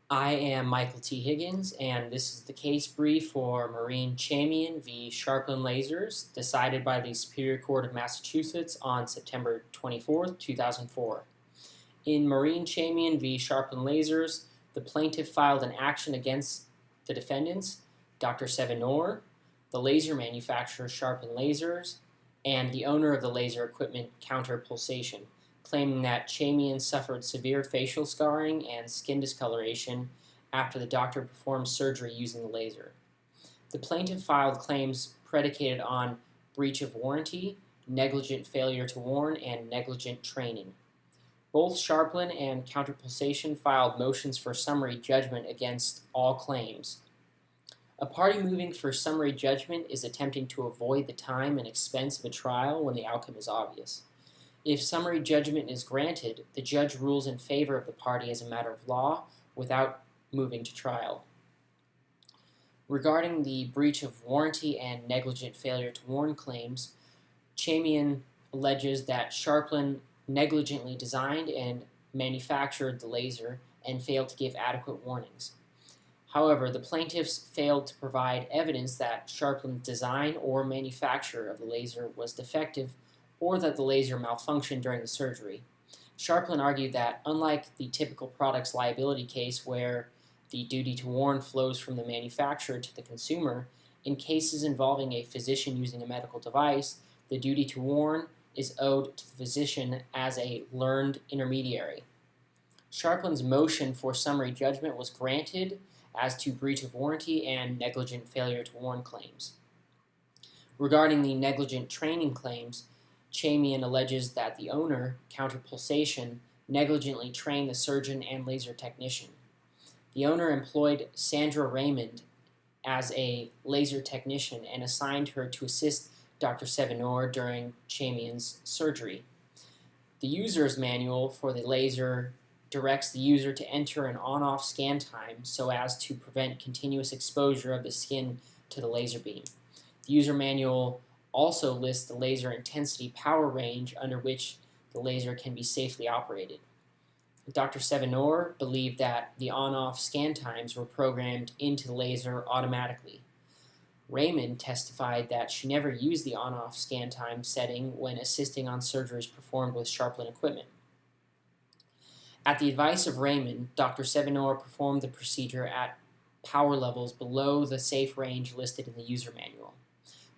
I am Michael T. Higgins, and this is the case brief for Marine Chamian v. Sharplan Lasers, decided by the Superior Court of Massachusetts on September 24, 2004. In Marine Chamian v. Sharplan Lasers, the plaintiff filed an action against the defendants, Dr. Sevenor, the laser manufacturer Sharplan Lasers, and the owner of the laser equipment Counter Pulsation, claiming that Chamian suffered severe facial scarring and skin discoloration after the doctor performed surgery using the laser. The plaintiff filed claims predicated on breach of warranty, negligent failure to warn, and negligent training. Both Sharplan and Counterpulsation filed motions for summary judgment against all claims. A party moving for summary judgment is attempting to avoid the time and expense of a trial when the outcome is obvious. If summary judgment is granted, the judge rules in favor of the party as a matter of law without moving to trial. Regarding the breach of warranty and negligent failure to warn claims, Chamian alleges that Sharplan negligently designed and manufactured the laser and failed to give adequate warnings. However, the plaintiffs failed to provide evidence that Sharplan's design or manufacture of the laser was defective or that the laser malfunctioned during the surgery. Sharplan argued that, unlike the typical products liability case where the duty to warn flows from the manufacturer to the consumer, in cases involving a physician using a medical device, the duty to warn is owed to the physician as a learned intermediary. Sharplan's motion for summary judgment was granted as to breach of warranty and negligent failure to warn claims. Regarding the negligent training claims, Chamian alleges that the owner, Counterpulsation, negligently trained the surgeon and laser technician. The owner employed Sandra Raymond as a laser technician and assigned her to assist Dr. Sevenor during Chamian's surgery. The user's manual for the laser directs the user to enter an on-off scan time so as to prevent continuous exposure of the skin to the laser beam. The user manual also lists the laser intensity power range under which the laser can be safely operated. Dr. Sevenor believed that the on-off scan times were programmed into the laser automatically. Raymond testified that she never used the on-off scan time setting when assisting on surgeries performed with Sharplan equipment. At the advice of Raymond, Dr. Sevenor performed the procedure at power levels below the safe range listed in the user manual.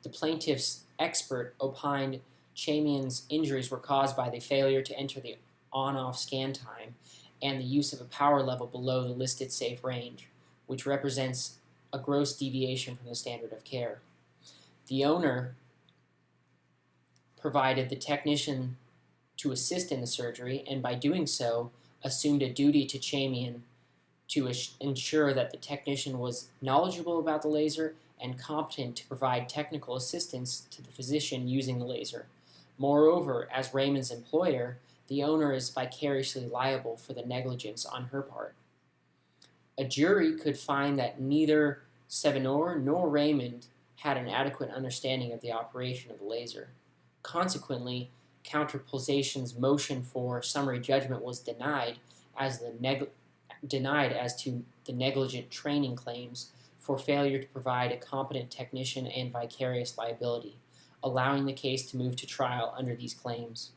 The plaintiff's expert opined Chamian's injuries were caused by the failure to enter the on-off scan time and the use of a power level below the listed safe range, which represents a gross deviation from the standard of care. The owner provided the technician to assist in the surgery, and by doing so, assumed a duty to Chamian to ensure that the technician was knowledgeable about the laser and competent to provide technical assistance to the physician using the laser. Moreover, as Raymond's employer, the owner is vicariously liable for the negligence on her part. A jury could find that neither Sevenor nor Raymond had an adequate understanding of the operation of the laser. Consequently, Counterpulsation's motion for summary judgment was denied as to the negligent training claims for failure to provide a competent technician and vicarious liability, allowing the case to move to trial under these claims.